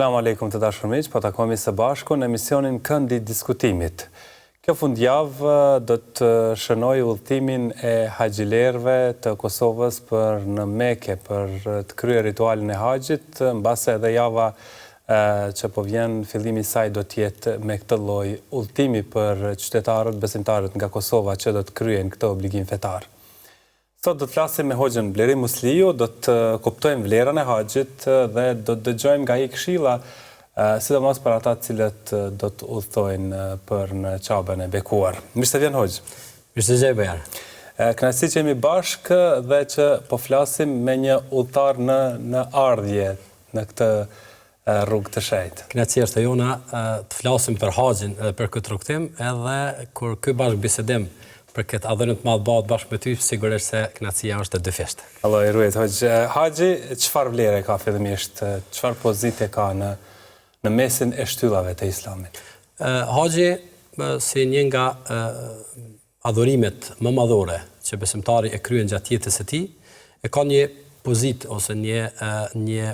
Selam aleikum të dashur miq, po takohemi së bashku në emisionin Këndi i Diskutimit. Kjo fundjavë do të shënoj udhëtimin e haxhilerëve të Kosovës për në Mekë për të kryer ritualin e haxhit, mbase edhe java që po vjen fillimi i saj do të jetë me këtë lloj udhëtimi për qytetarët besimtarët nga Kosova që do të kryejnë këtë obligim fetar. Sot do të flasim me Hoxhën Bleri Musliu, do të kuptojmë vlerën e haxhit dhe do të dëgjojmë nga ai këshilla, sidomos për ata të cilët do të udhtojnë për në Çabën e bekuar. Mirë se vjen Hoxh. Mirë se jeni Bejar. Kënaqësi që jemi bashkë dhe që po flasim me një udhëtar në ardhje në këtë rrugë të shenjtë. Kënaqësia është e jona të flasim për haxhin edhe për këtë rrugtim, edhe kur ky bashkë bisedim për këtë adhërim të madh bëhet bashkë me ty, sigurisht se kënaqësia është e dyfishtë. Allah i ruaj Hoxh. Haxhi çfarë vlere ka fillimisht? Çfarë pozite ka në mesin e shtyllave të Islamit? Haxhi si një nga adhurimet më madhore që besimtari e kryen gjatë jetës së tij, e ka një pozitë ose një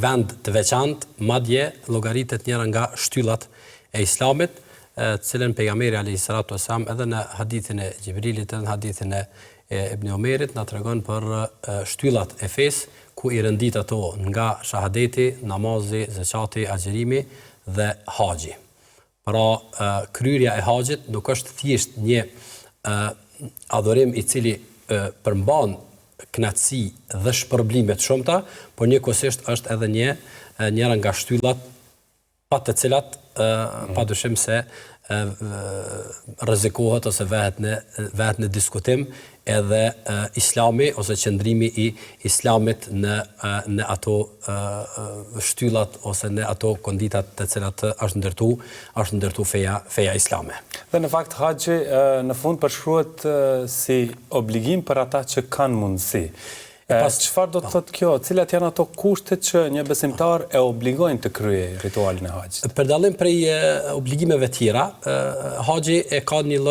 vend të veçantë, madje llogaritet njëra nga shtyllat e Islamit, cilën pejgamberi alayhi salatu wasalam edhe në hadithin e Xhibrilit edhe në hadithin e Ibn Omerit na tregon për shtyllat e fesë ku i rëndit ato nga shahadeti, namazi, zakati, agjërimi dhe haxhi. Pra kryerja e haxhit nuk është thjesht një adhurim i cili përmban kënaqësi dhe shpërblime të shumta, por njëkohësisht është edhe njëra nga shtyllat pa të cilat padyshim se rrezikohet ose vehet në diskutim edhe Islami ose qëndrimi i Islamit në ato shtyllat ose në ato konditat të cilat është ndërtu feja islame. Dhe në fakt haxhi në fund përshkruhet si obligim për ata që kanë mundësi. Çfarë do të thotë kjo? Cilat janë ato kushtet që një besimtar e obligojnë të kryejë ritualin e haxhit? Për dallim prej obligimeve tjera, haxhi e ka një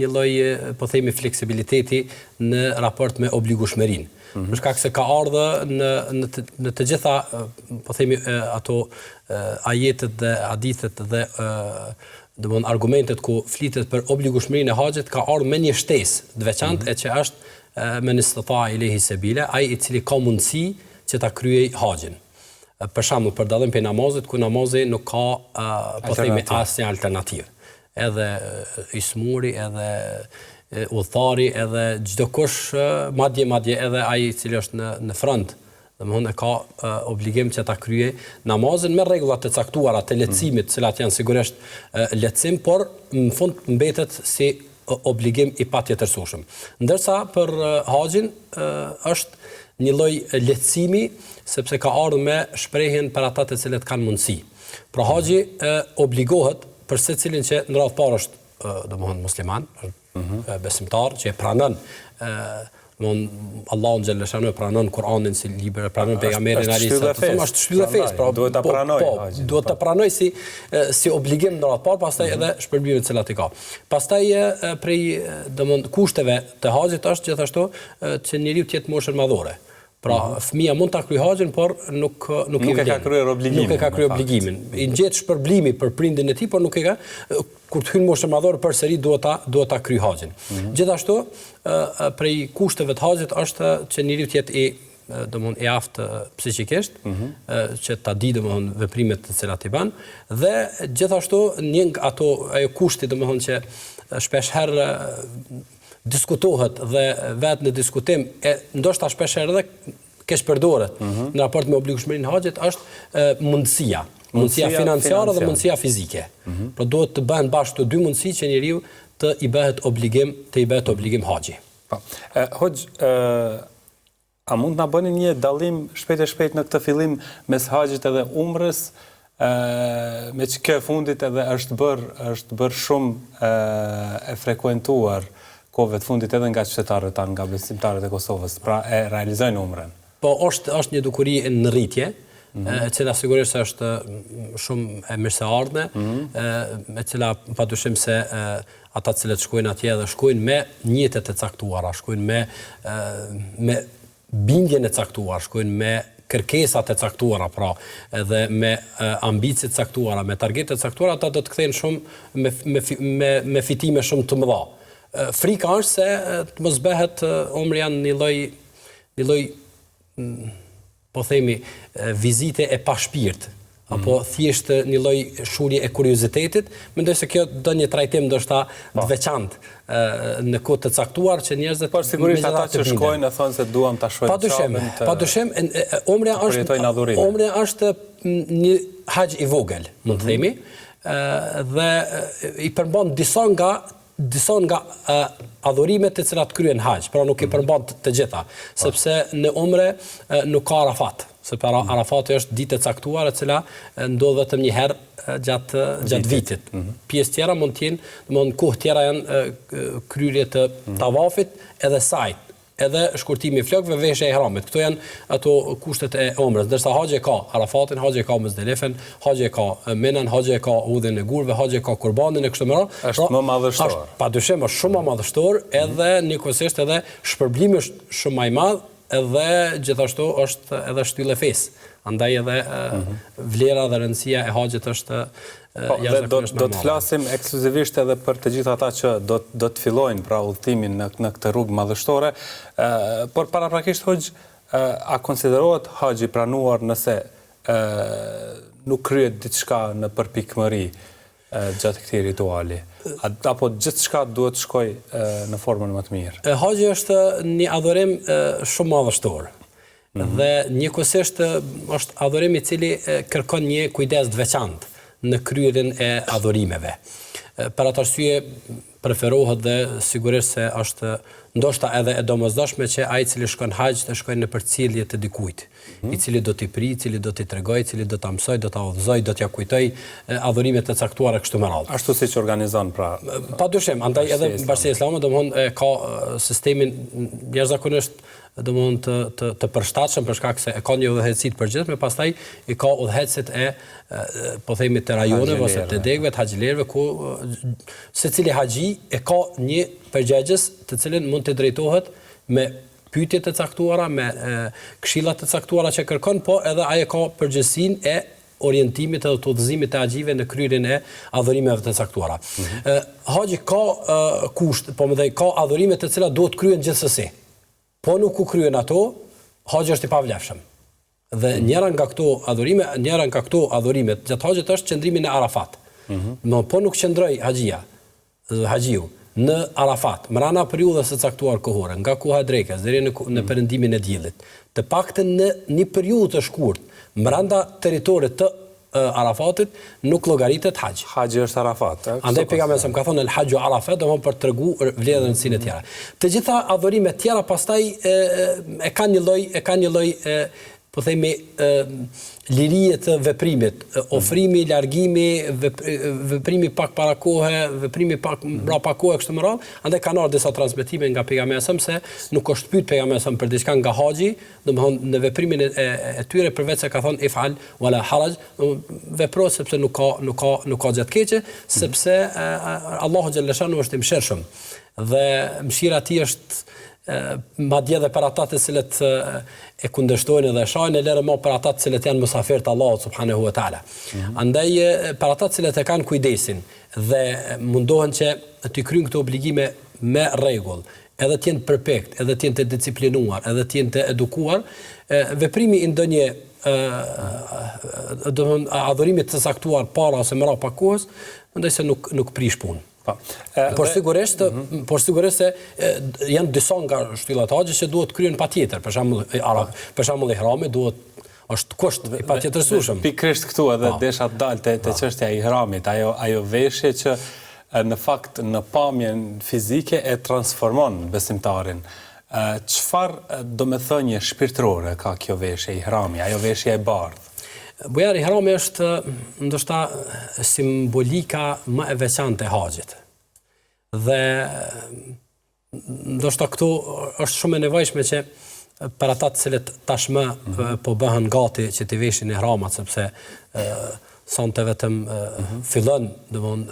lloj po themi fleksibiliteti në raport me obligueshmërinë. Për shkak se ka ardhur në të gjitha po themi ato ajetet dhe hadithet dhe domthon argumentet ku flitet për obligueshmërinë e haxhit ka ardhur me një shtesë të veçantë e që është men istata ilayhi sabila, ai i cili ka mundësi që ta kryej haxhin. Për shembull, për dallim prej namazit, ku namazi nuk ka po themi asnjë alternativë. Edhe ismuri, edhe udhëtari, edhe çdo kush, madje edhe ai i cili është në front, domthonë ka obligim që ta kryej namazin me rregulla të caktuara të lehtësimit, të cilat janë sigurisht lehtësim, por në fund mbetet si obligim i patjetërsueshëm. Ndërsa për haxhin është një lloj lehtësimi sepse ka ardhur me shprehjen për ata të cilët kanë mundësi. Pra haxhi obligohet për secilin që në radhë parë është domthonë musliman, besimtar që e pranon Allahu xhallahu shanu pranon Kur'anin si libër, pranon pejgamberin alayhis salam, është shtylla e fesë, pra duhet ta pranoj. Duhet ta pranoj si obligim në radhë parë, pastaj edhe shpërblimet që i ka. Pastaj prej domthon kushteve të haxhit është gjithashtu që njeriu të jetë moshën madhore. Pra fëmia mund ta kryejë haxhin, por nuk e ka kryer obligimin. Nuk e ka kryer obligimin. I ngjet shpërblimi për prindin e tij, por nuk e ka kur të hyn moshën madhore përsëri duhet ta kryejë haxhin. Gjithashtu prej kushteve të haxhit është që njeriu të jetë i aftë psikikisht, që ta di domthon veprimet të cilat i bën, dhe gjithashtu një nga ajo kushti domthon që shpesh herë diskutohet dhe vetë në diskutim ndoshta shpesh herë edhe keq përdoret në raport me obligueshmërinë e haxhit është mundësia financiare dhe mundësia fizike. Por duhet të bëhen bashkë të dy mundësi që njeriu të i bëhet obligim haxhi. Po. Hoxh, a mund na bëni një dallim shpejt në këtë fillim mes haxhit edhe umrës? Me që kjo fundit edhe është bërë shumë e frekuentuar kohëve të fundit edhe nga qytetarët tanë, nga besimtarët e Kosovës, pra e realizojnë umrën. Po është një dukuri në rritje, e cila sigurisht është shumë e mirëseardhme, e cila padyshim se ata të cilët shkojnë atje dhe shkojnë me njetet e caktuara, shkojnë me bindjen e caktuar, shkojnë me kërkesat e caktuara, pra, edhe me ambicet caktuara, me targetet caktuara, ata do të kthejnë shumë me fitime shumë të mëdha. Frika është se të mos bëhet omri janë një lloj po themi vizite e pa shpirt, apo thjesht një lloj shurje e kuriozitetit, mendoj se kjo do një trajtim ndoshta të veçantë në kohë të caktuar që njerëzit por sigurisht ata që shkojnë e thonë se duam ta shohim. Padyshim, Umra është një haxh i vogël, mund të themi, dhe i përmban disa nga adhurimet të cilat kryen haxh, pra nuk i përmban të gjitha, sepse në umre nuk ka Arafat. Sepse Arafati është ditë e caktuar e cila ndodh vetëm një herë gjatë vitit. Pjesë tjera mund të jenë, domthonë kohë tjera janë kryerje të tavafit edhe sajt, edhe shkurtimi i flokëve, veshja e ihramit. Këto janë ato kushtet e umrës. Ndërsa haxhi ka Arafatin, haxhi ka Muzdelifen, haxhi ka Minan, haxhi ka udhën e gurve, haxhi ka kurbanin e kështu me radhë. Është më madhështor. Padyshim është shumë më madhështor, edhe njëkohësisht edhe shpërblimi është shumë më i madh, edhe gjithashtu është edhe shtyllë e fesë. Andaj edhe vlera dhe rëndësia e haxhit është do të flasim ekskluzivisht edhe për të gjithë ata që do të fillojnë pra udhëtimin në këtë rrugë madhështore, por paraprakisht hoxh, a konsiderohet haxhi pranuar nëse nuk kryet diçka në përpikmëri gjatë këtij rituali? Apo gjithçka duhet të shkojë në formën më të mirë? Haxhi është një adhurim shumë madhështor. Dhe njëkohësisht është adhurim i cili kërkon një kujdes të veçantë në kryerjen e adhurimeve. Për atë arsye preferohet dhe sigurisht se është ndoshta edhe e domosdoshme që ai i cili shkon haxh të shkojë në përcjellje të dikujt, i cili do t'i pri, i cili do t'i tregoj, i cili do ta mësoj, do ta udhëzoj, do t'ja kujtoj adhurimet e caktuara kështu me radhë. Ashtu siç organizon pra. Padyshim, andaj edhe Bashkia Islame domthonë ka sistemin jashtëzakonisht domthonë të përshtatshëm për shkak se e ka një udhëheqësi të përgjithshme, pastaj i ka udhëheqësit e po themi të rajoneve ose të degëve, të haxhilerëve ku secili haxhi e ka një përgjegjës të cilën mund të drejtohet me pyetje të caktuara, me këshilla të caktuara që kërkon, po edhe ai ka përgjegjësinë e orientimit edhe të udhëzimit të haxhive në kryerjen e adhurimeve të caktuara. Haxhi ka kusht, po më dhe ka adhurime të cilat duhet kryen gjithsesi. Po nuk u kryen ato, haxhi është i pavlefshëm. Dhe njëra nga këto adhurimet gjatë haxhit është qëndrimi në Arafat. Po nuk qëndroj haxhiu në Arafat, mbrana periudhës së caktuar kohore, nga koha e drekës deri në perëndimin e diellit, të paktën në një periudhë të shkurtë, brenda territorit të Arafatit nuk llogaritet haxhi. Haxhi është Arafat. Andaj pejgamberi ka thonë el haxhu Arafat, domthonë për tregu vlerën e rëndësinë e tjera. Të gjitha adhurimet tjera pastaj e kanë një lloj po themi lirie të veprimit, ofrimi, largimi, veprimi pak para kohe, veprimi pak mbrapa kohe kështu me radhë. Andaj kanë ardhur disa transmetime nga pejgamberi se nuk është pyet pejgamberi për diçka nga haxhi, domthonë në veprimin e tyre përveç se ka thonë ifal wala haraj, vepro sepse nuk ka gjë të keqe, sepse Allahu xhallahu shanu është i mëshirshëm dhe mëshira e tij është madje edhe për ata të cilët e kundërshtojnë dhe shajnë, e lërë më për ata të cilët janë musafir të Allahut subhanahu wa taala. Andaj për ata të cilët e kanë kujdesin dhe mundohen që të kryejnë këto obligime me rregull, edhe të jenë perfekt, edhe të jenë të disiplinuar, edhe të jenë të edukuar, veprimi i ndonjë adhurimit të saktuar para ose mbrapa kohës, mendoj se nuk prish punë. Por sigurisht se janë disa nga shtyllat e haxhit që duhet kryen patjetër. Për shembull ihrami është kusht i patjetërsueshëm. Pikërisht këtu edhe desha të dalë te çështja e ihramit, ajo veshje që në fakt në pamjen fizike e transformon besimtarin. Çfarë domethënie shpirtërore ka kjo veshje ihrami, ajo veshje e bardhë? Bujar ihrami është ndoshta simbolika më e veçantë e haxhit. Dhe ndoshta këtu është shumë e nevojshme që për ata të cilët tashmë po bëhen gati që të veshin ihramat, sepse sonte vetëm fillon domthonë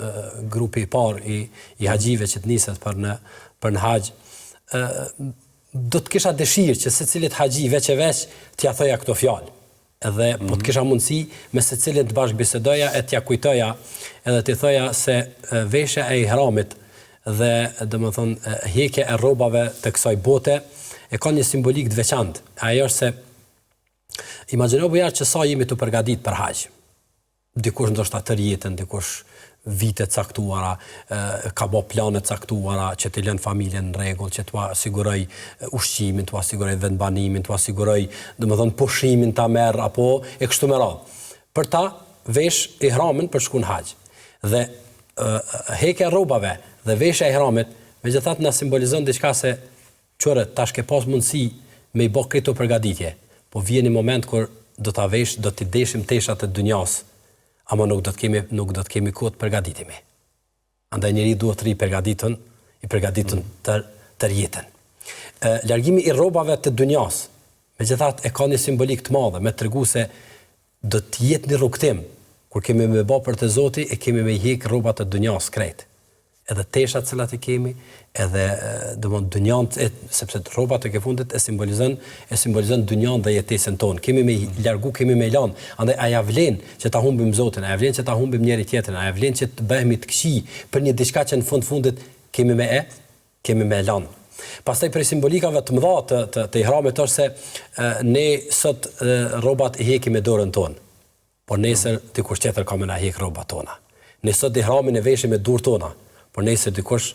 grupi i parë i haxhive që të niset për në haxh. do të kisha dëshirë që secilit haxhi veç e veç t'ia thoja këto fjalë. Edhe po të kisha mundësi me secilin të bashkëbisedoja e t'ia kujtoja edhe t'i thoja se veshja e ihramit dhe domethënë hekja e rrobave të kësaj bote e ka një simbolik të veçantë. Ajo është se imagjino bujar që sa jemi të përgatitur për haxh. Dikush ndoshta tërë jetën, dikush vite caktuara, ka bë plane caktuara që të lënë familjen në rregull, që t'ua siguroj ushqimin, t'ua siguroj vendbanimin, t'ua siguroj, domethënë pushimin ta merr apo e kështu me radhë. Për ta vesh ihramin për shkuën haxh. Dhe hekja e rrobave dhe veshja e ihramit, megjithatë na simbolizon diçka se çore tash ke pas mundësi me i bë këto përgatitje. Po vjen një moment kur do ta vesh, do t'i deshim teshat e dunjas. Ama nuk do të kemi kohë të përgatitemi. Andaj njeriu duhet të rri i përgatitur tër jetën. Largimi i rrobave të dunjas, megjithatë e ka një simbolik të madhe, me tregu se do të jetë një rrugtim kur kemi me bë për të Zoti e kemi me hiq rrobat të dunjas krejt. Edhe teshat që i kemi, edhe domon dunjan, sepse rrobat e ke fundit e simbolizon dunjan dhe jetesën tonë. Kemi me largu, kemi me lan. Andaj aja vlen që ta humbim Zotin, aja vlen që ta humbim njëri tjetrin, aja vlen që të bëhemi të këqij për një diçka që në fundit kemi me lan. Pastaj për simbolikave të mëdha të ihramit është se ne sot rrobat i hekim me dorën tonë. Por nesër dikush tjetër ka me na hek rrobat tona. Ne sot ihramin e veshim me durët tona. Por nesër dikush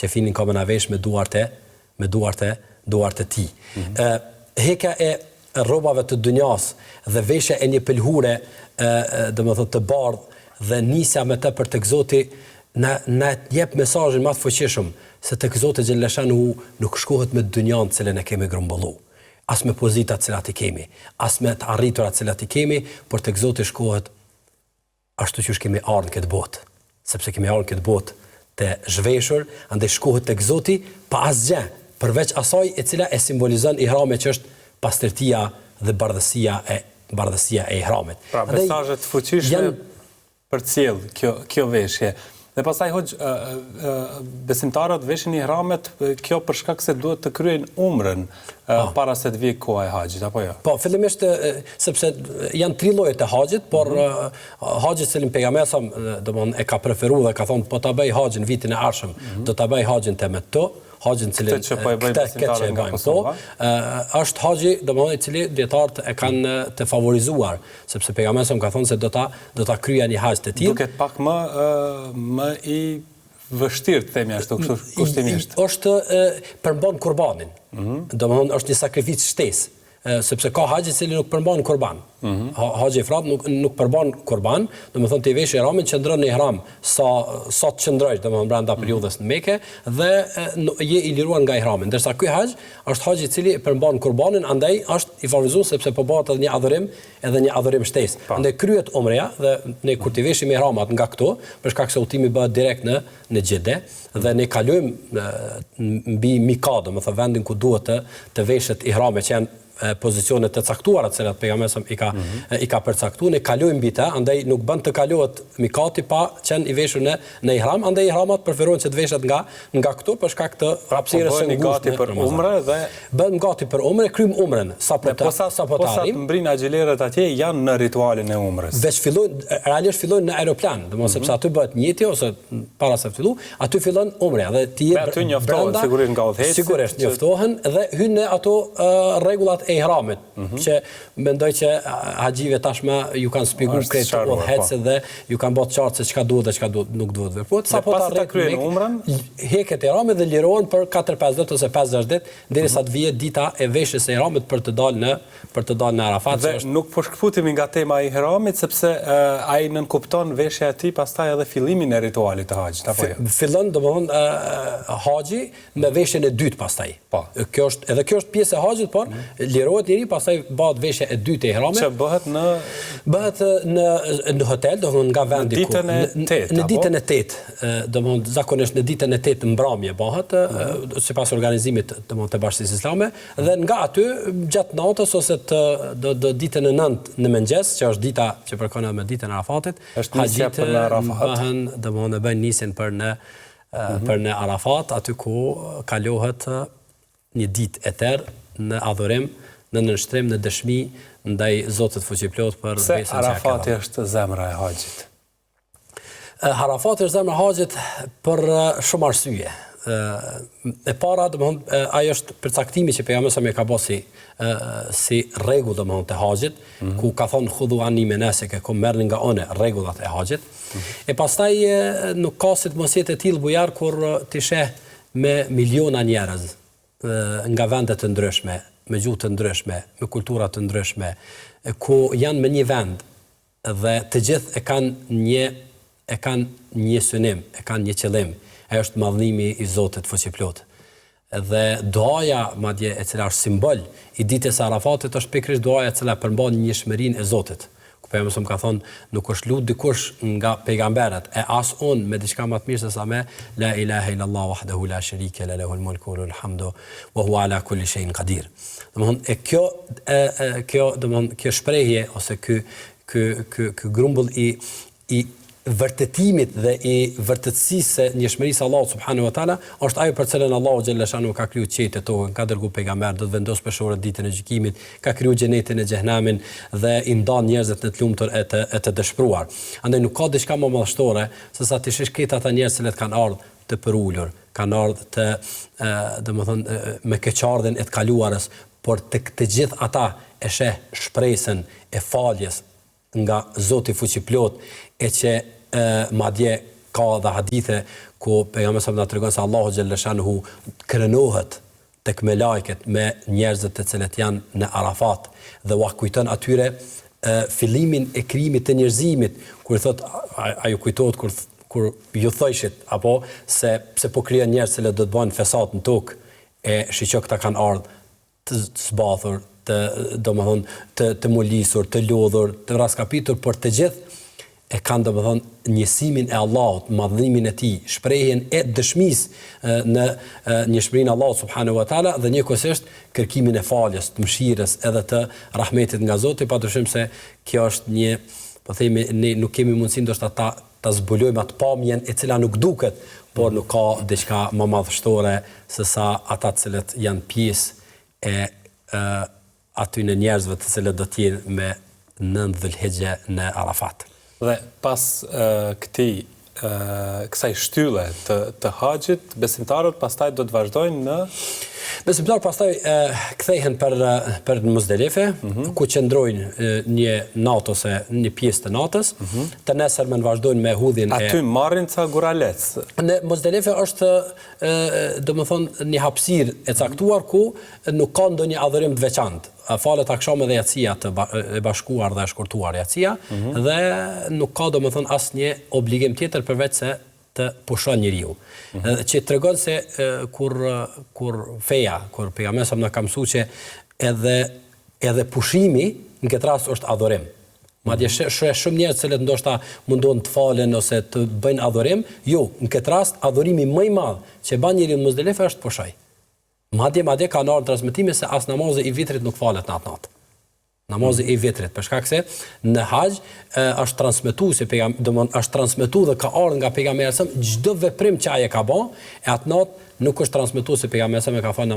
që finin ka me na vesh me duart e tij. Hekja e rrobave të dunjas dhe veshja e një pelhure, domethënë të bardhë dhe nisja me të për tek Zoti na jep mesazhin më të fuqishëm se tek Zoti xhaleshanu nuk shkohet me dunjan të cilën e kemi grumbullu. As me pozitat cilat i kemi, as me të arriturat cilat i kemi, por tek Zoti shkohet ashtu që kemi ardhur në këtë botë, sepse kemi ardhur në këtë botë të zhveshur, andaj shkohet tek Zoti pa asgjë, përveç asaj e cila e simbolizon ihramin që është pastërtia dhe bardhësia e ihramit. Pra mesazhe të fuqishme për cilë kjo veshje. Dhe pastaj besimtarët veshin ihramet kjo për shkak se duhet të kryejnë umrën para se të vijë koha e haxhit apo jo? Po, fillimisht sepse janë 3 lloje të haxhit, por haxhi që pejgamberi domthon e ka preferuar dhe ka thonë po ta bëj haxhin vitin e ardhshëm, do ta bëj haxhin te Mekka, haxhin që bëjmë po, është haxhi domthon i cili dietarët e kanë të favorizuar, sepse pejgamberi ka thonë se do ta kryej një haxh të tillë. Duket pak më i vështirë të themi ashtu kushtimisht. Është përmban kurbanin. Domthon është një sakrificë shtesë. Sepse ka haxhi i cili nuk përmban kurban. Haxhi i Ifrat nuk përmban kurban, domethënë ti vesh ihramin qëndron në ihram sa të qëndrosh domethënë brenda periudhës në Mekë dhe je i liruar nga ihrami. Ndërsa ky haxh është haxhi i cili përmban kurbanin, andaj është i favorizuar sepse po bëhet edhe një adhurim shtesë. Andaj kryet umreja dhe ne kur ti veshim ihramat nga këto, për shkak se udhimi bëhet direkt në Xhede dhe ne kalojmë mbi Mikat, domethënë vendin ku duhet të veshet ihrame që janë pozicionet të caktuara të cilat pejgamberi i ka përcaktuar, ne kalojmë mbi ta, andaj nuk bën të kalohet mikati pa qenë i veshur në ihram, andaj ihramat preferohen që të veshet nga këtu për shkak të hapësirës së ngushtë për umre dhe bën gati për umre, kryjm umren sapo ta arrim. Mbrin agjilerët atje janë në ritualin e umres. Veç realisht fillojnë në aeroplan, domethënë sepse aty bëhet njëti ose para se fillu, aty fillon umreja dhe ti aty njoftohen sigurisht nga udhëheci. Sigurisht njoftohen dhe hyn në ato rregullat e ihramit, që mendoj që haxhive tashmë ju kanë shpjeguar këtë udhëhecet dhe ju kanë bërë qartë se çka duhet dhe çka nuk duhet veprohet. Sapo ta kryejnë umrën, heket e ihramit dhe lirohen për 4-5 ditë ose 5-6 ditë derisa të vijë dita e veshjes së ihramit për të dalë në Arafat. Dhe nuk po shkputemi nga tema e ihramit sepse ai nënkupton veshja e tij pastaj edhe fillimin e ritualit të haxhit apo jo. Fillon domthonë haxhi me veshjen e dytë pastaj. Po. Kjo është pjesë e haxhit, por lirohet njëri, pastaj bëhet veshja e dytë e ihramit. Që bëhet në hotel, domthonë nga vendi ku në ditën e 8, domthonë zakonisht në ditën e 8 mbrëmje bëhet, sipas organizimit domthonë të Bashkisë Islame, dhe nga aty gjatë natës ose do ditën e 9 në mëngjes, që është dita që përkon me ditën e Arafatit, haxhit bëhen domthonë bëjnë nisjen për në Arafat, aty ku kalohet një ditë e tërë në adhurim, në nënshtrim, në dëshmi ndaj Zotit fuqiplot për besën që e ka. Arafati është zemra e haxhit. Arafati është zemra e haxhit për shumë arsye. E para, domethënë, ajo është përcaktimi që pejgamberi sa më ka bërë si rregull domethënë të haxhit, ku ka thonë khudhu anni menasik, ku merrni nga one rregullat e haxhit. E pastaj nuk ka si të mos jetë e tillë bujar kur ti sheh me miliona njerëz nga vende të ndryshme, me gjuhë të ndryshme, me kultura të ndryshme, ku janë me një vend dhe të gjithë e kanë një synim, e kanë një qëllim. Ajo është madhënimi i Zotit fuqiplot. Dhe duaja, madje e cila është simbol i ditës së Arafatit, është pikërisht duaja e cila përmban njëshmërinë e Zotit. Ku pejgamberi ka thonë, nuk është lut dikush nga pejgamberët, e as unë me diçka më të mirë se sa me la ilaha illallah wahdahu la sharika lahu lahul mulku wa lahul hamdu wa huwa ala kulli shay'in qadir. Domthonë kjo shprehje ose ky grumbull i vërtetimit dhe i vërtetësisë së njëshmërisë Allahut subhanahu wa taala është ajo për cilën Allahu xhalla shanu ka kriju qetë tokën, ka dërguar pejgamber, do të vendos peshore ditën e gjykimit, ka kriju xhenetin e xhehenamin dhe i ndan njerëzit në të lumtur e të dëshpëruar. Andaj nuk ka diçka më madhështore se sa të shish këta ata njerëz që kanë ardhur të përulur, kanë ardhur të domethënë me keqardhjen e të kaluarës, por tek të gjithë ata e sheh shpresën e faljes nga Zoti fuqiplot, e që madje ka dhe hadithe ku pejgamberi sa na tregon se Allahu xhalla shanuhu krenohet tek me lajket me njerëzit të cilët janë në Arafat dhe u kujton atyre fillimin e krijimit të njerëzimit, kur thot ajo kujtohet kur ju thojshit apo se pse po krijon njerëz që do të bëjnë fesat në tokë, e shiqo këta kanë ardhur të zbathur, të mulisur, të lodhur, të raskapitur, por të gjithë e kanë domethënë njësimin e Allahut, madhënimin e tij, shprehjen e dëshmisë në njëshmërinë e Allahut subhanahu wa taala dhe njëkohësisht kërkimin e faljes, të mëshirës edhe të rahmetit nga Zoti, padyshim se kjo është një, po themi, ne nuk kemi mundësi ndoshta ta zbulojmë atë pamjen e cila nuk duket, por nuk ka diçka më madhështore se sa ata të cilët janë pjesë e aty në njerëzve të cilët do të jenë me 9 Dhulhijhe në Arafat. Dhe pas kësaj shtylle të haxhit, besimtarët pastaj do të vazhdojnë në besimtarët pastaj kthehen për Muzdelife, ku qëndrojnë një natë ose një pjesë të natës, të nesërmen vazhdojnë me hudhjen e aty marrin ca guralec. Në Muzdelife është domethënë një hapësirë e caktuar ku nuk ka ndonjë adhurim të veçantë. Falet akşam dhe jacia e bashkuar dhe e shkurtuar jacia dhe nuk ka domethënë asnjë obligim tjetër përveç se të pushon njeriu. Që tregon se kur feja, kur pejgamberi sa më ka mësuar që edhe pushimi në këtë rast është adhurim. Madje shumë njerëz që ndoshta mundon të falen ose të bëjnë adhurim, jo, në këtë rast adhurimi më i madh që bën njeriu në Muzdelife është pushoj. Madje ka ardhur transmetime se as namazi i vitrit nuk falet në atë natë. Namazi i vitrit, për shkak se në haxh është transmetuar se është transmetuar dhe ka ardhur nga pejgamberi sa çdo veprim që ai ka bën, e atë natë nuk është transmetuar se pejgamberi sa ka falë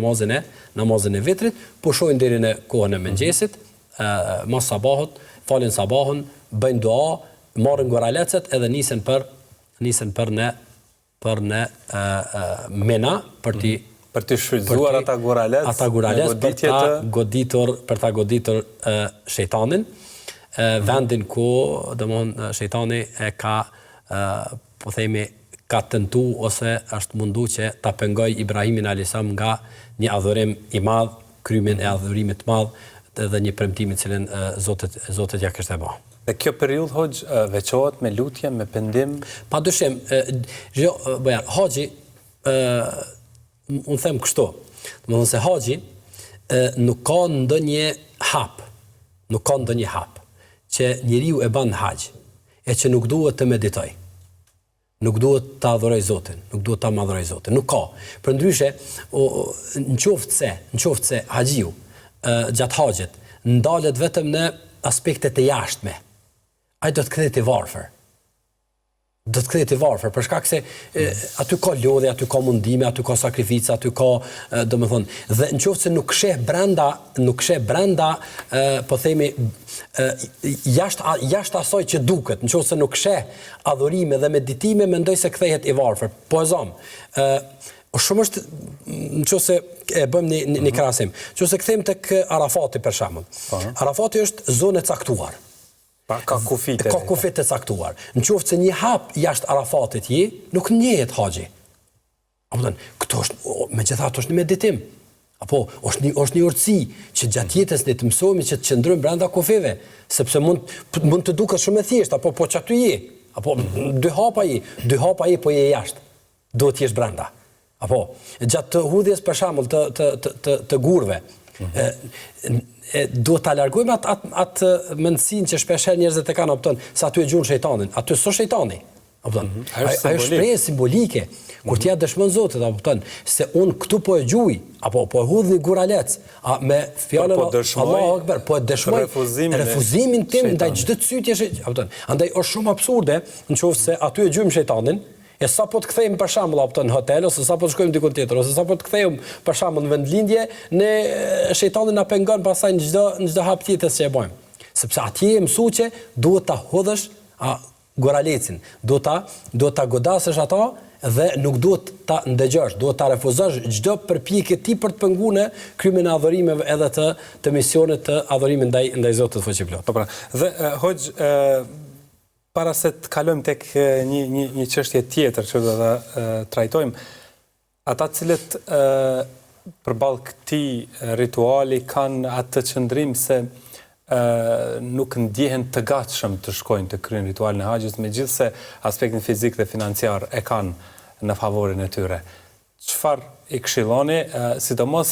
namazin e vitrit, pushojnë deri në kohën e mëngjesit, mas sabahut, falin sabahun, bëjnë dua, marrin goralecet edhe nisen për në Mena për të shfrytzuar ata guralec për ta goditur shejtanin, vendin ku domthon shejtani e ka po themi ka tentu ose është mundu që ta pengoj Ibrahimin alayhis salam nga një adhurim i madh, kryimin e adhurimit të madh dhe një premtim i cilën Zoti ja kishte bërë. Dhe kjo periudhë hoxh veçohet me lutje, me pendim? Padyshim, haxhi unë them kështu, domethënë se haxhi nuk ka ndonjë hap që njeriu e bën haxh e që nuk duhet të meditoj. Nuk duhet të adhuroj Zotin, nuk duhet të madhroj Zotin, nuk ka. Përndryshe, në qoftë se haxhiu gjatë haxhit ndalet vetëm në aspektet e jashtme, ai do të kthehet i varfër. do të kthehet i varfër, për shkak se aty ka lodhje, aty ka mundime, aty ka sakrificë, aty ka, domethënë, dhe nëse nuk sheh brenda, po themi jashtë asaj që duket, nëse nuk sheh adhurime dhe meditime, mendoj se kthehet i varfër. Po e zëm. Shumë është, nëse e bëjmë një krahasim. Nëse kthejmë tek Arafati për shembull. Arafati është zonë e caktuar. Ka kufite. Ka kufite të caktuar. Nëse një hap jashtë Arafatit nuk njehet haxhi. Apo këto është megjithatë është një meditim. Apo është një urtësi që gjatë jetës ne të mësojmë që të qëndrojmë brenda kufeve, sepse mund të duket shumë e thjeshtë, apo po çatu je. Apo dy hapa je po je jashtë. Duhet të jesh brenda. Apo gjatë hudhjes për shembull të gurve. Duhet ta largojmë atë mendsinë që shpesh njerëzit e kanë opton se aty e gjun shejtanin. Aty s'o shejtani. Opton. Ajo shprehje simbolike kur t'ia dëshmon Zotit, opton, se un këtu po e gjuj apo po e hudh një guralec, me fjalën Allahu Akbar, po e dëshmoj refuzimin tim ndaj çdo cytjesh, opton. Andaj është shumë absurde nëse aty e gjujmë shejtanin. E sa po të kthejmë për shembull në hotel, ose sa po të shkojmë diku tjetër, ose sa po të kthejmë për shembull në vendlindje, ne shejtani na pengon pastaj në çdo hap tjetër që e bëjmë. Sepse atje e mësuar që duhet ta hodhësh goralecin, duhet ta godasësh ato dhe nuk duhet ta ndëgjosh, duhet ta refuzosh çdo përpjekje ti për të penguar krimin e adhurimeve edhe të misionit të adhurimit ndaj Zotit fuqiplot. Po pra. Dhe hoj para se të kalojmë tek një çështje tjetër që do ta trajtojmë, ata cilët përballë këtij rituali kanë atë qëndrim se nuk ndjehen të gatshëm të shkojnë të kryejnë ritualin e haxhit, megjithse aspektin fizik dhe financiar e kanë në favorin e tyre. Çfarë i këshilloni, sidomos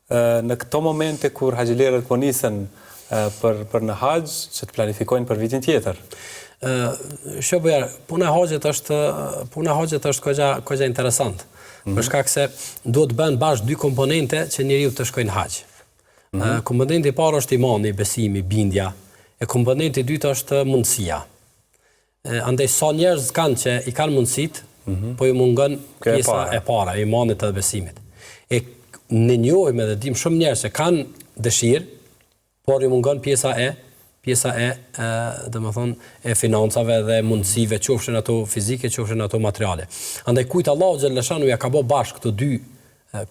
në këto momente kur haxhilerët po nisen për në haxh, që të planifikojnë për vitin tjetër? Shëbëjar, puna e haxhit është kogja interesant. Për shkak se duhet bën bashkë dy komponente që njeriu të shkojnë në haxh. Komponenti i parë është imani, besimi, bindja, e komponenti i dytë është mundësia. Andaj sa njerëz kanë që i kanë mundësitë, po i mungon pjesa e para, e imanit dhe besimit. E ne njohim edhe dim shumë njerëz që kanë dëshirë, por i mungon pjesa e domethënë e financave dhe mundësive, qofshin ato fizike, qofshin ato materiale. Andaj kujt Allahu xhaleshanu ja ka bë bashkë këto dy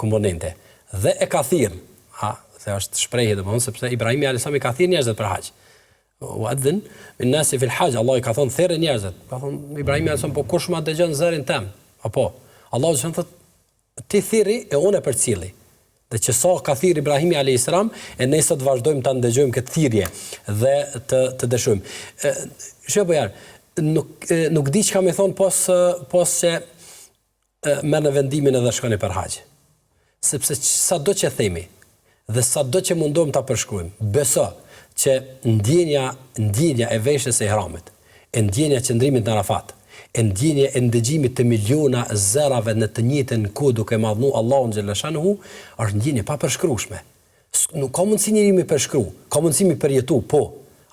komponente dhe e ka thirr, se është shprehje domethënë sepse Ibrahimi alayhis salam i ka thirrë njerëzit për haxh. Uadhin min nasi fil hajj, Allah i ka thonë thirrë njerëzit. Ka thonë Ibrahimi alayhis salam, po kush ma dëgjon zërin tim? Apo Allahu thotë ti thirri e unë për cilli. Dhe që sa ka thirr Ibrahimi alayhis salam, e ne sot vazhdojmë ta ndëgjojmë këtë thirrje dhe të dëshojmë. Shëbëjar, nuk di çka më thon pos se merr në vendimin edhe shkoni për haxh. Sepse sado që themi dhe sado që mundohem ta përshkruajmë, beso që ndjenja e veshjes së ihramit, e ndjenja e qëndrimit në Arafat, e ndjenja e ndëgjimit të miliona zërave në të njëjtën kohë duke madhnu Allahun xhaleshanuhu, është ndjenje pa përshkrueshme. Nuk ka mundësi njeriu me përshkru, ka mundësi me përjetu, po,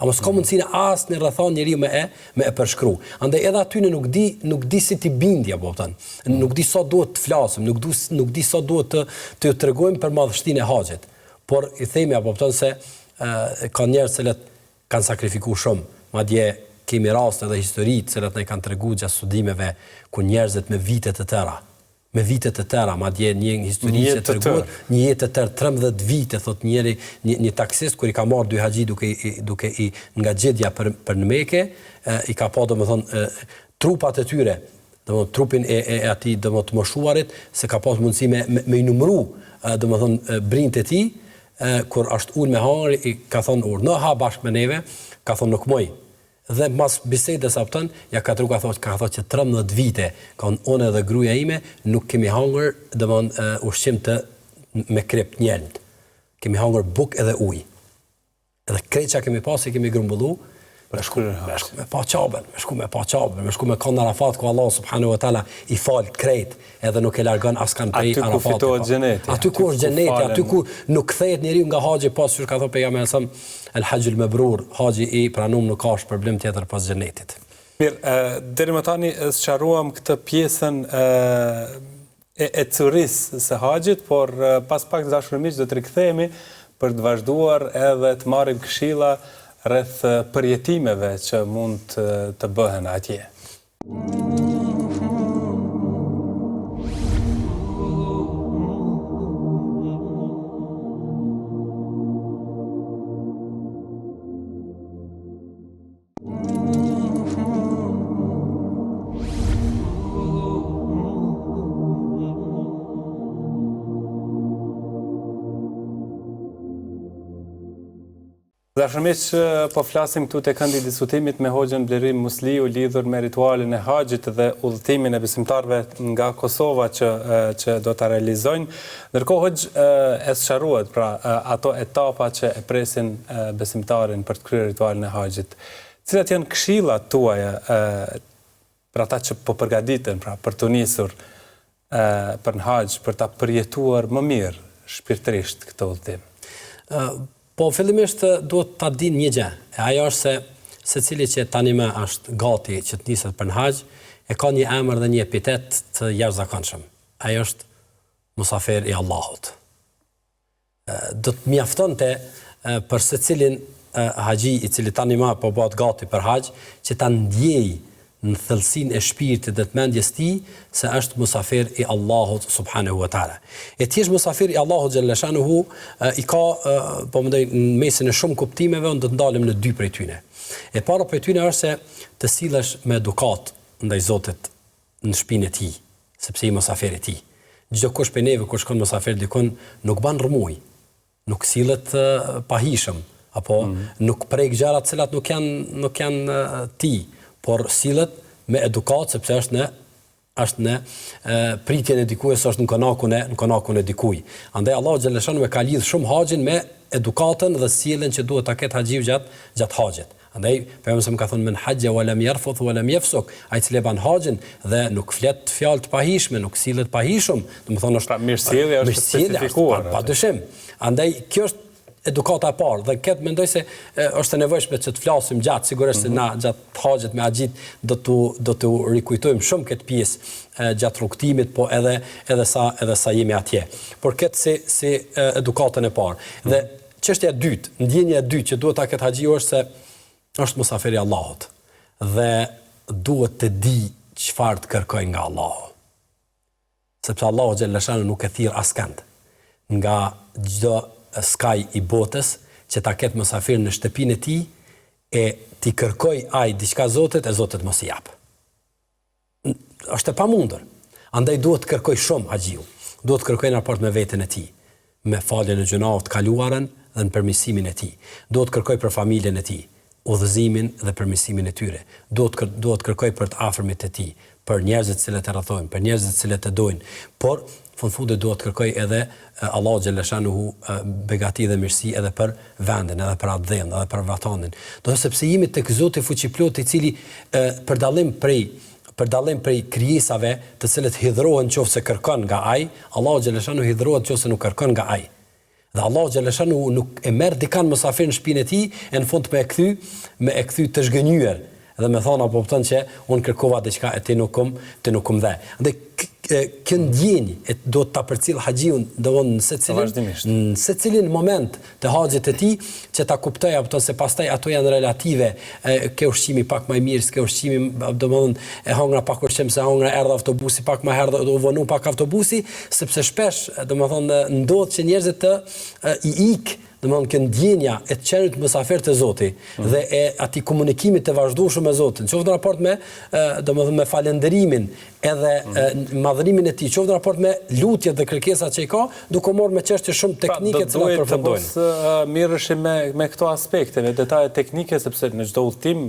ama s'ka mundësi as në rrethon njeriu me e përshkru. Andaj edhe aty nuk di si ti bindja, po thon. Nuk di sa duhet të flasim, nuk di sa duhet të tregojmë për madhështinë e haxhit. Por i themi apo thon se ka njerëz që kanë sakrifikuar shumë, madje kemi raste dhe histori të cilat ne kanë treguar gjatë studimeve ku njerëzit me vite të tëra, madje një histori që tregon një jetë të tërë 13 vite, thot njëri një taksist kur i ka marrë dy haxhi duke i nga xhedja për në Mekë, i ka pa domethënë trupat e tyre, domethënë trupin e atij domethënë të moshuarit, se ka pas mundësi me i numëru domethënë brinjt e tij, kur është ul me hangër, i ka thonë urno ha bashkë me neve, ka thonë nuk moj. Dhe mas bisedës apëton, ja ka tru ka thotë që 13 vite, ka unë edhe gruaja ime, nuk kemi hangër ushqim me krep njëllët. Kemi hangër buk edhe ujë. Edhe krejt që kemi pasi, kemi grumbullu, me shku me pa qabën, me shku me kanë Arafat, ku Allah subhanahu wa ta'ala i falë krejt, edhe nuk e largon askan prej Arafat. Aty ku fitohet xheneti. Aty ku është xheneti, aty ku nuk kthehet njeriu nga haxhi pas që ka thënë pejgamberi sa el hajjul mabrur, haxhi i pranuar nuk ka as problem tjetër pas xhenetit. Mirë, deri më tani sqaruam këtë pjesën e curisë së haxhit, por pas pak dashur miq do të rikthehemi për të vazhduar edhe të marrim këshilla rreth përjetimeve që mund të bëhen atje. Dashurmiq, po flasim këtu te këndi diskutimit me Hoxhën Blerim Musliu lidhur me ritualin e haxhit dhe udhëtimin e besimtarëve nga Kosova që do ta realizojnë. Ndërkohë Hoxh e sqaruat pra ato etapa që e presin besimtarin për të kryer ritualin e haxhit. Cilat janë këshillat tuaja për ata që po përgatiten pra për të nisur për në haxh, për ta përjetuar më mirë shpirtërisht këtë udhëtim? Po, fillimisht duhet ta dinë një gjë. Ajo është se secili që tani më është gati që të niset për në haxh, e ka një emër dhe një epitet të jashtëzakonshëm. Ajo është musafir i Allahut. Do të mjaftonte për secilin haxhi i cili tani më po bëhet gati për haxh, që ta ndjejë në thellësinë e shpirtit dhe të mendjes tij se është musafir i Allahut subhanahu wa taala. E ti është musafir i Allahut xhallashanuhu, i ka po mendoj në mesin e shumë kuptimeve, unë do të ndalem në dy prej tyre. E para prej tyre është se të sillesh me edukat ndaj Zotit në shtëpinë e tij, sepse i musafir i tij. Çdo kush prej neve kur shkon musafir dikun nuk ban rrëmuj, nuk sillet pahishëm, apo nuk prek gjëra të cilat nuk janë ti, por sillet me edukat sepse është në pritjen e dikujt, është në konakun e dikujt. Andaj Allahu xhaleshanu me ka lidh shumë haxhin me edukatën dhe sjelljen që duhet ta ketë haxhiu gjatë haxhit. Andaj pejgamberi më ka thënë men hajja wa lam yarfuth wa lam yafsuk, ai që ban haxhin dhe nuk flet fjalë të pahishme, nuk sillet pahishëm, domethënë është mirësjellja është specifikuar. Padyshim. Andaj kjo është edukata e parë dhe këtë mendoj se është e nevojshme që të flasim gjatë, sigurisht se na gjatë haxhit me haxhit do të rikujtojmë shumë këtë pjesë gjatë rrugtimit, po edhe sa jemi atje. Por këtë si edukatën e parë. Dhe çështja e dytë, ndjenja e dytë që duhet ta ketë haxhiu është se është musafir i Allahut dhe duhet të di çfarë të kërkojë nga Allahu. Sepse Allahu xhaleshanu nuk e thirr askënd nga çdo skaj i botës që ta ketë musafir në shtëpinë e tij e ti kërkoj ai diçka Zotit e Zotit mos i jap. Është e pamundur. Andaj duhet të kërkoj shumë haxhiu. Duhet të kërkoj në raport me veten e tij, me faljen e gjunave të kaluarën dhe në permisimin e tij. Duhet të kërkoj për familjen e tij, udhëzimin dhe permisimin e tyre. Duhet të kërkoj për të afërmit e tij, për njerëzit që e rrethojnë, për njerëzit që e dojnë, por fundit duhet të kërkoj edhe Allahu xhaleshanuhu begati dhe mirësi edhe për vendin, edhe për atë dhënë, edhe për vatanin. Do të sepse jemi tek Zoti fuqiplot, i cili për dallim prej krijesave, të cilët hidhrohen nëse kërkon nga ai, Allahu xhaleshanuhu hidhrohet nëse nuk kërkon nga ai. Dhe Allahu xhaleshanuhu nuk e merr dikan musafir në shtëpinë e tij e në fund me e kthy të zhgënjur dhe me thonë apo kupton që unë kërkova diçka e ti nuk kum dhe. Dhe kjo ndjenjë do të ta përcjell haxhiun domthonë në secilin moment të haxhit të tij që ta kuptoj apo se pastaj ato janë relative, ke ushqimi pak më i mirë, ke ushqimi domthonë e hangra pak ushqim se hangra erdhi autobusi pak më herë do vonu pak autobusi, sepse shpesh domthonë ndodh që njerëzit të i ik domthonë që ndjenja e të qenit musafir të Zotit dhe e atij komunikimit të vazhdueshëm me Zotin, qoftë në raport me domthonë me falënderimin edhe madhërimin e tij, qoftë në raport me lutjet dhe kërkesat që i ka, duke marrë me çështje shumë teknike që na përfundojnë. Duhet mirëshi me këto aspekte, me detaje teknike, sepse në çdo udhtim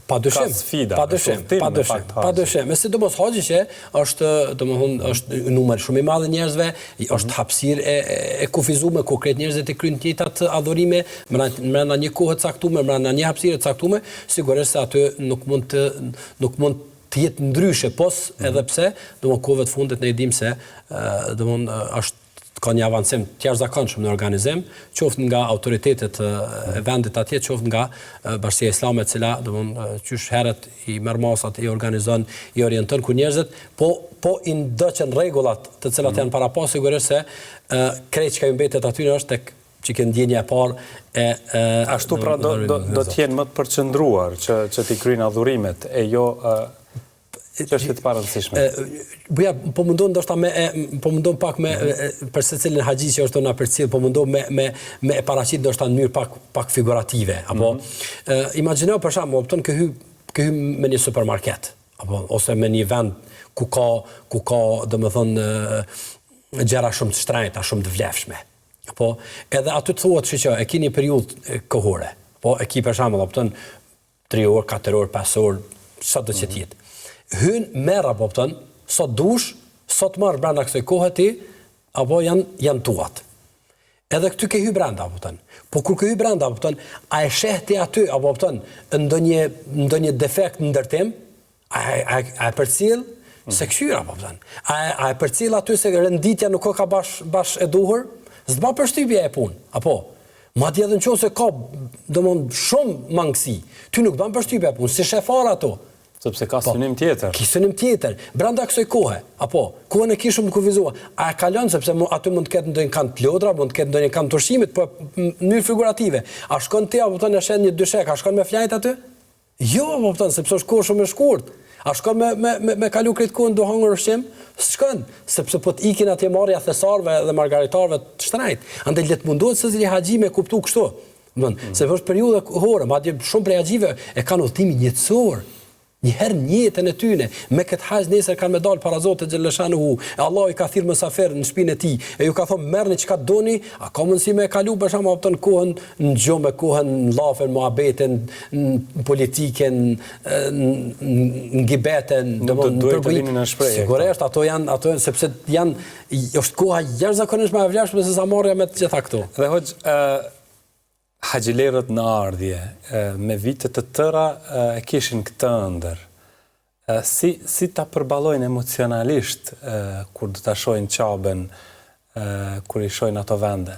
ka sfida. Padyshim. Sidomos haxhi që është domthonë është numër shumë i madh njerëzve, është hapësirë e kufizuar ku kret njerëzit e kryjnë të adhurime brenda një kohe të caktuar, brenda një hapësire të caktuar, sigurisht se aty nuk mund të jetë ndryshe, edhe pse domthonë kohëve të fundit ne e dim se domthonë është ka një avancim të jashtëzakonshëm në organizim, qoftë nga autoritetet e vendit atje, qoftë nga Bashkia Islame, e cila qysh herët i merr masat, i organizon, i orienton ku njerëzit, po i ndoqen rregullat të cilat janë para pas, sigurisht se krejt çka i mbetet aty është tek që ke ndjenja e parë ashtu pra do të jenë më të përqendruar që t'i kryejnë adhurimet e jo çështje të parëndësishme. Po mundon ndoshta po mundon pak me për secilin haxhi që është na përcjell, po mundon me e paraqit ndoshta në mënyrë pak figurative, apo imagjino për shembull, opton ke hy me një supermarket, apo ose me një vend ku ka domethënë gjëra shumë të shtrenjta, shumë të vlefshme. Po, edhe aty të thuhet që e ki një periudhë kohore. Po, e ki për shembull opton 3 orë, 4 orë, 5 orë, sa do të jetë. Hyn merr apo opton, sot dush, sot marr brenda kësaj kohe ti, apo janë tuat. Edhe këtu ke hy brenda apo opton. Po kur ke hy brenda apo opton, a e sheh ti aty apo opton ndonjë defekt në ndërtim? A e përcjell se këshyra apo opton. A e përcjell aty se renditja nuk ka bash e duhur? S'ba përshtypje e punë, apo? Madje edhe nëse ka shumë mangësi, ty nuk bën përshtypje e punë, si shefar ato. Sepse ka synim tjetër. Ki synim tjetër, brenda kësaj kohe, apo? Kohën e kishëm kufizuar. A e kalon sepse aty mund të ketë ndonjë kant lodra, mund të ketë ndonjë kant ushqimit, po në mënyrë figurative. A shkon ti apo tonë shen një dyshek, a shkon me flajt aty? Jo, apo tonë sepse është kohë shumë e shkurtë. A shkon me kalu këtë kohën do hangër ushqim? S'shkon, sepse po të ikin atje marrja thesarëve dhe margaritarëve të shtrejt. Andaj le të mundohet secili haxhi me kuptu kështu. Se është periudha kohore, madje shumë prej haxhive e kanë udhëtimin jetësor. Një herë në jetën e tyne, me këtë haxh nesër kanë me dalë para Zotit xhallashanuhu. Allah i ka thirrë mysafir në shtëpinë e tij, e ju ka thonë merrni çka doni, a ka mundësi me kalu për shkak opton kohën në gjumë, kohën në llafen, muhabeten, në politikën, në gibeten, domosdoshmë sigurisht ato sepse është koha jashtëzakonisht më e vlefshme se sa marrja me të gjitha këto. Dhe hoxh haxhilerët në ardhje, me vite të tëra e kishin këtë ëndër. Si ta përballojnë emocionalisht kur do ta shohin Çabën, kur i shohin ato vende?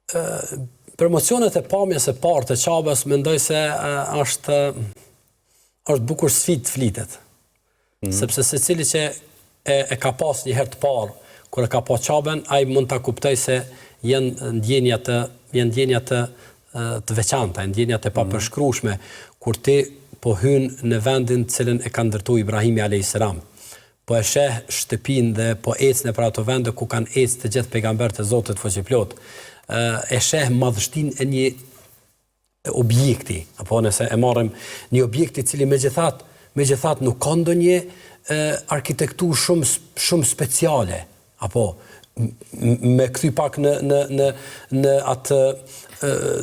Për emocionet e pamjes së parë të Çabës mendoj se është bukur sfidë të flitet. Sepse secili që e ka pas një herë të parë, kur e ka pa Çabën, ai mund ta kuptoj se janë ndjenja të veçanta, ndjenja të papërshkrueshme kur ti po hyn në vendin të cilën e ka ndërtuar Ibrahimi alayhis salam. Po e sheh shtëpinë dhe po ecën për ato vende ku kanë ecë të gjithë pejgamberët e Zotit fuqiplot. E sheh madhështinë e një objekti, apo nëse e marrim një objekt i cili megjithatë nuk ka ndonjë arkitekturë shumë speciale, apo me kthy pak në atë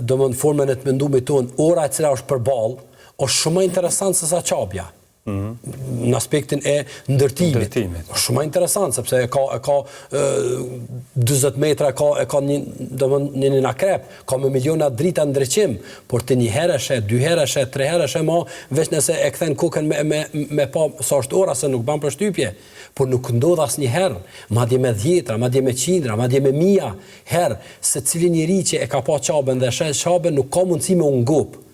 domon formën e të mendumit ton, ora e cila është përballë, është shumë më interesant se sa Çabja. Në aspektin e ndërtimit. Shumë më interesant sepse ka 40 metra, ka një akrep, ka me miliona drita ndryqim, por të një herëshe, 2 herëshe, 3 herëshe ma, veç nëse e kthen kokën me pa sa është ora, se nuk ban për shtypje, por nuk ndodh asnjëherë, madje me 10, madje me 100, madje me 1000 herë, se cili njeri që e ka pa Çabën dhe sheh Çabën nuk ka mundësi me u ngop.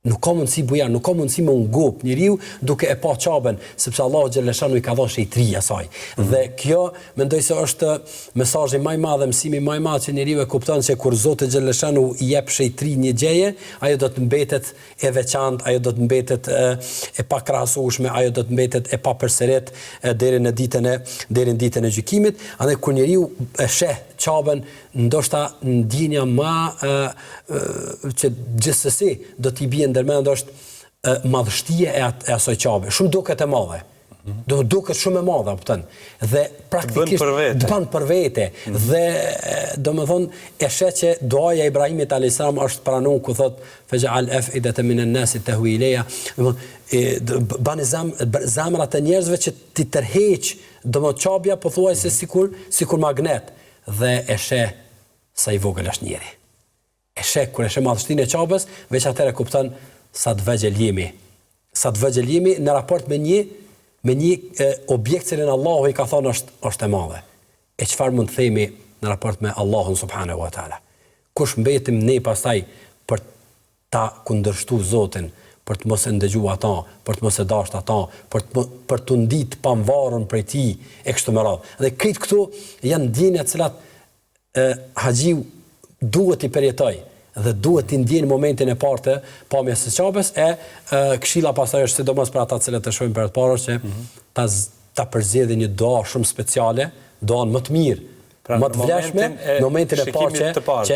Nuk ka mundësi bujar, nuk ka mundësi me ngop njeriu duke e pa Çabën, sepse Allahu xhaleshanu i ka dhënë shejtëri asaj. Dhe kjo mendoj se është mesazhi më i madh, mësimi më i madh që njeriu e kupton se kur Zoti xhaleshanu i jep shejtëri një gjëje, ajo do të mbetet e veçantë, ajo do të mbetet e pakrahasueshme, ajo do të mbetet e papërsërit deri në ditën e gjykimit. Andaj kur njeriu e sheh Çabën, ndoshta ndjenja më që gjithsesi do t'i bie ndërmend është madhështia e asaj Çabe. Shumë duket e madhe. Duket shumë e madhe, kupton. Dhe praktikisht bën për vete. Dhe domethënë e sheh që duaja e Ibrahimit alayhis salam është pranuar ku thot faj'al af'idatan minan nasi tahwi ilayha. Bani zamrat e njerëzve që ti tërheq, domethënë Çabja pothuajse sikur magnet. Dhe e sheh sa i vogël është njeri. E sheh kur e sheh madhështinë e Çabës, veç atëherë kupton sa të vëgjël jemi. Sa të vëgjël jemi në raport me një objekt që Allahu i ka thonë është e madhe. e çfarë mund të themi në raport me Allahun subhanahu wa taala. Kush mbetim ne pastaj për ta kundërshtuar Zotin, për të mos e ndëgjuar ata, për të mos e dashur ata, për të nditë pamvarur prej tij e kështu me radhë. Dhe këtë këtu janë ndjenja të cilat haxhiu duhet i përjetoj dhe duhet të ndjen momentin e parë të pamjes së çapës këshilla pastaj është sidomos për ata që të shohin për të parë që ta përzgjedhin një dua shumë speciale, duan më të mirë, më të vlefshme në momentin e parë që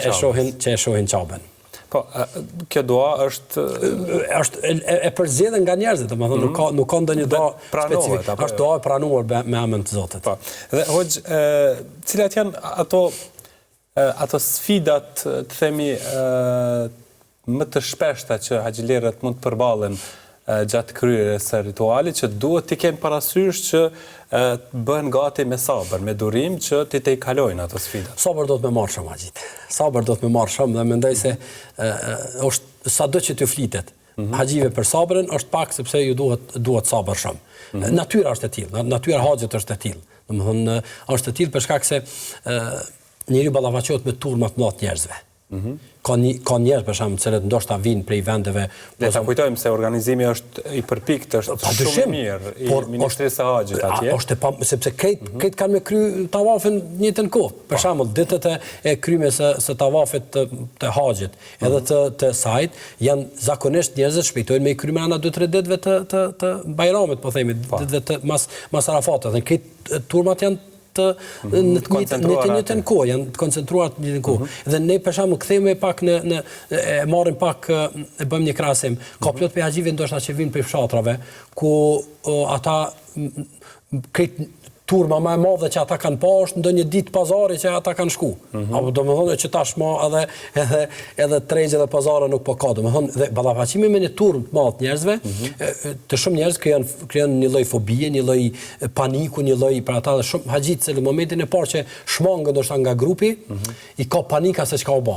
e shohin çapën. Po, kjo dua është e përzgjedhur nga njerëzit, domethënë nuk ka ndonjë dua specifike, është dua e pranuar me emrin të Zotit. Po. Dhe hoxh, cilat janë ato sfidat, të themi, më të shpeshta që haxhilerët mund të përballen gjatë kryerjes së ritualit, që duhet t'i kenë parasysh që të bëhen gati me sabër, me durim që ti të i kalojnë ato sfida. Sabër do të më marrë shumë, Haxhit. Sabër do të më marrë shumë dhe mendoj se është sado që t'ju flitet. Haxhive për sabrin është pak sepse ju duhet sabër shumë. Natyra është e tillë, natyra e haxhit është e tillë. Domethënë është e tillë për shkak se njeriu ballafaqohet me turma të mëdha të njerëzve. Ka njerëz për shembull që ndoshta vinë prej vendeve. Ne ta kujtojmë se organizimi është i përpikt, është shumë i mirë i Ministrisë së Haxhit atje. Është sepse këtë kanë me kry tavafin në njëjtën kohë. Për shembull, ditët e kryerjes së tavafit të Haxhit, edhe të sajt, janë zakonisht njerëzit shpejtojnë me i kryer ana 2-3 ditëve të Bajramit, po themi, ditëve të mas Arafatit. Dhe këtë turmat janë në të njëjtën kohë, janë të koncentruar në të njëjtën kohë. Dhe ne për shembull kthehemi pak e marrim pak e bëjmë një krahasim. Ka plot pe haxhive ndoshta që vinë prej fshatrave ku ata këtë turma më e madhe që ata kanë pa është ndonjë ditë pazari që ata kanë shku. Apo domethënë që tashmë edhe tregje dhe pazare nuk po ka. Domethënë dhe ballafaqimi me një turmë të madh të njerëzve, të shumë njerëz krijon një lloj fobie, një lloj paniku, një lloj për ata dhe shumë haxhit se në momentin e parë që shmangën ndoshta nga grupi, i ka panika se çka u bë.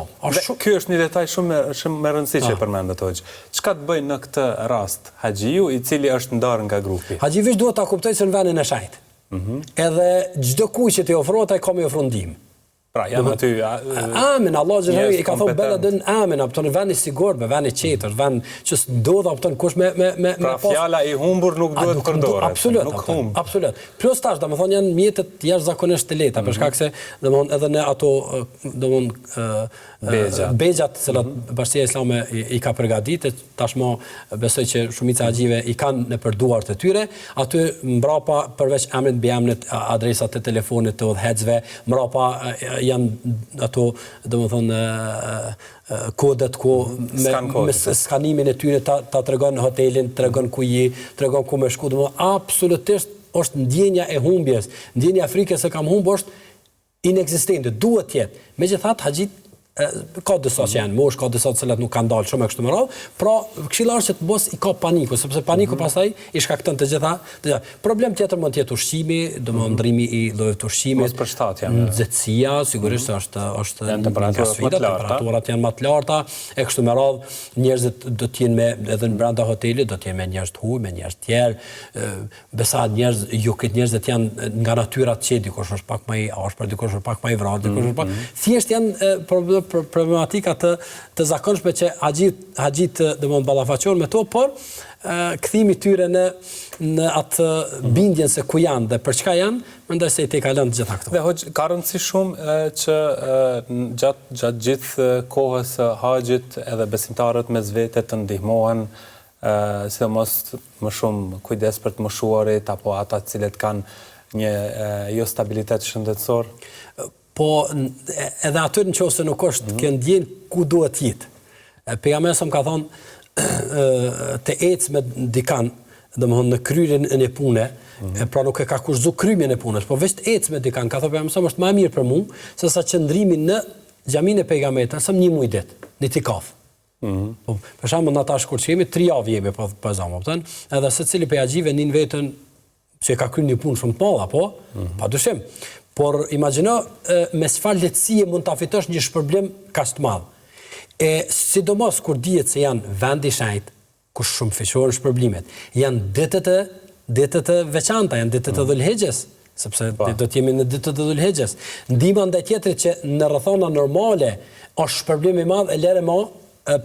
Ky është një detaj shumë me rëndësi që përmendet hoxh. Çka të bëjnë në këtë rast haxhiu i cili është ndarë nga grupi? Haxhiu duhet ta kuptojë se në vendin e shajt. Edhe çdo kujt që t'i ofrohet ai ka me ofrondim. Pra, janë aty... Amen, Allah i ka thonë bela dën amen, apëton në vend i sigurt, me vend i qetër, vend që s'ndodh apëton kush me pra, fjala i humbur nuk duhet përdoret. Absolut. Plus tash, domethënë janë mjetet jashtëzakonisht të lehta, për shkak se domethënë edhe në ato Bexhat që Bashkia Islame i ka përgatitur, tashmë besoj që shumica e haxhive i kanë në përduart e tyre, aty mbrapa përveç emrit mbi emrit, adresat e telefonit të udhëheqësve, mbrapa janë ato, domethënë kodet ku me skanimin e tyre ta tregon hotelin, tregon ku je, tregon ku më shku, domethënë absolutisht është ndjenja e humbjes, ndjenja e frikës se kam humbur është inekzistente, duhet të jetë. Megjithatë haxhit ka disa që janë mosh, ka disa të cilat nuk kanë dalë shumë e kështu me radhë, pra këshilla është që të mos i ka paniku, sepse paniku pastaj i shkakton të gjitha. Problem tjetër mund të jetë ushqimi, domethënë ndrimi i llojeve të ushqimit, mos përshtatja, nxehtësia, sigurisht është temperaturat janë më të larta, e kështu me radhë, njerëzit do të jenë edhe në brenda hotelit, do të jenë me njerëz të huaj, me njerëz të tjerë, besa njerëz, jo këtë njerëzit janë nga natyra të qetë, dikush është pak më i afër, dikush është pak më i vrarë, dikush është pak, thjesht janë problematika të zakonshme që haxhit domon ballafaqohen me to, por kthimi tyre në atë bindjen se ku janë dhe për çka janë, mendoj se i te kalon të gjitha këto. Dhe hoxh, ka rëndësi shumë që gjatë gjithë kohës së haxhit edhe besimtarët mes vete të ndihmohen, sidomos më shumë kujdes për të moshuarit apo ata të cilët kanë një jo stabilitet shëndetësor. Po edhe aty nëse nuk është kjo ndjen ku duhet jetë. Pejgamberi sa më ka thonë të ecë me dikan, domethënë në kryerjen e pune, pra nuk e ka kushzuar kryerjen e punës, po vetë ecë me dikan, ka thonë pejgamberi sa është më mirë për mua se sa qëndrimi në xhamin e pejgamberit, sa një muaj ditë, në itikaf. Po për shembull ata kur jemi 3 javë jemi po zamë, kupton? Edhe secili pe haxhive nin veten se ka kryer një punë shumë të madhe, apo? Padyshim. Por imagjino me çfarë lehtësie mund ta fitosh një shpërblim kaq të madh. E sidomos kur dihet se janë vend i shenjtë, ku shumë fishojnë shpërblimet. Janë ditët e veçanta, janë ditët e Dhulhijhes, sepse do të jemi në ditët e Dhulhexhes. Ndihma ndaj tjetrit që në rrethana normale është problem i madh e lere më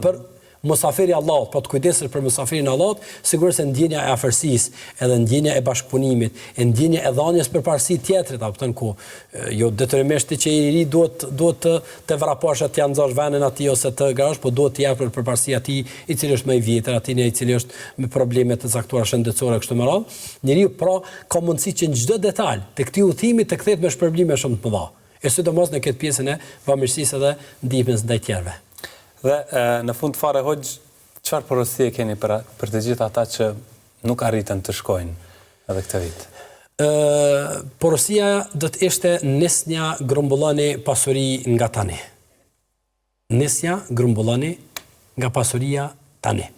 për musafiri Allahut, po të kujdesesh për musafirin Allahut, sigurisht se ndjenja e afërsisë, edhe ndjenja e bashkëpunimit, e ndjenja e dhënies përparësi tjetrit, apo thon ku jo detyrimisht ti që i ri duhet të vraposh atë janë nxorsh vënën atij ose të garosh, po duhet të japësh përparësi atij i cili është më i vjetër, atij i cili është me probleme të caktuara shëndetësore kështu me radhë. Njeriu pra ka mundësi që në çdo detaj të këtij udhimi të kthehet me shpërblime shumë të mëdha. E sidomos në këtë pjesën e bamirësisë dhe ndihmës ndaj tjerëve. Dhe në fund fare, Hoxh, çfarë porosie keni për të gjithë ata që nuk arritën të shkojnë edhe këtë vit? Porosia do të ishte nisnja grumbulloni pasuri nga tani. Nisja grumbulloni nga pasuria tani.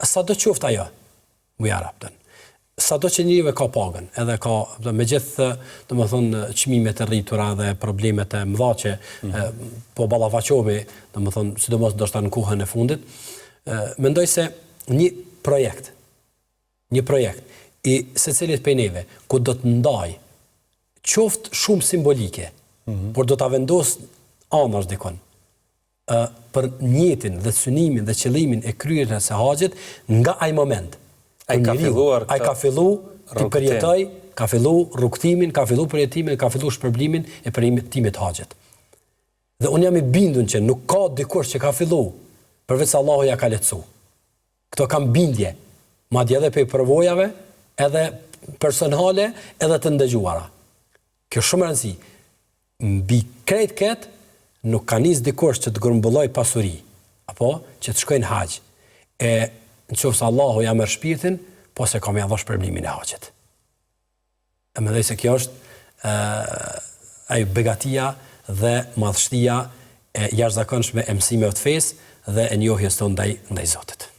Sa do qoftë ajo, mujara, sa do që njëve ka pagën, edhe ka, me gjithë, do më thonë, çmimet e rritura dhe problemet e mëdha që po ballafaqohemi, do më thonë, sidomos ndoshta në kohën e fundit, mendoj se një projekt i secilit prej neve, ku do të ndaj, qoftë shumë simbolike, por do ta vendos anash dikon, për njetin dhe synimin dhe qëllimin e kryerjes së haxhit nga ai moment. Ai ka fillu të përjetoj, ka fillu rrugtimin, ka fillu përjetimin, ka fillu shpërblimin e përjetimit haxhit. Dhe unë jam i bindur që nuk ka dikush që ka fillu përveç Allahu ja ka lehtësu. Këto kam bindje, madje edhe për përvojave, edhe personale, edhe të ndëgjuara. Kjo shumë rëndësi. Mbi krejt ket nuk ka nis dikush që të grumbulloj pasuri, apo që të shkojnë haxh. Në qoftë se Allahu ja merr shpirtin, po se kam ja dhash shpërblimin e haxhit. E mendoj se kjo është ajo begatia dhe madhështia e jashtëzakonshme e mësimeve të fesë dhe e njohjes tonë ndaj Zotit.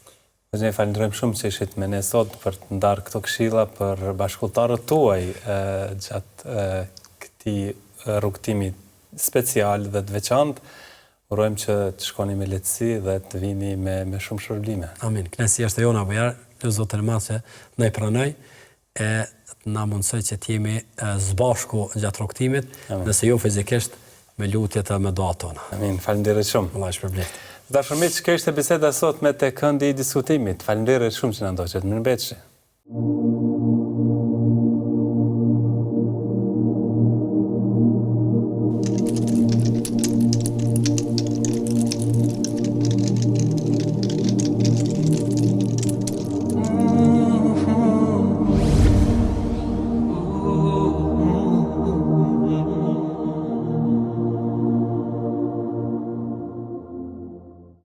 Ne falenderojmë shumë që ishit me ne sot për të ndarë këto këshilla për bashkëpunëtarët tuaj gjatë këtij rrugtimi special dhe të veçantë. Urojmë që të shkoni me lehtësi dhe të vini me shumë shpërblime. Amin. Kënaqësia është jona, Bujar, që Zoti më se na i pranoi e na mundsoi që të jemi së bashku gjatë rrugtimit, nëse jo fizikisht me lutjet e me duat tona. Amin. Faleminderit shumë. Allah i shpërblet. Dashur miq, kjo ishte biseda sot me Tek Këndi i Diskutimit. Faleminderit shumë që na ndoqët. Mirëmbëjtje.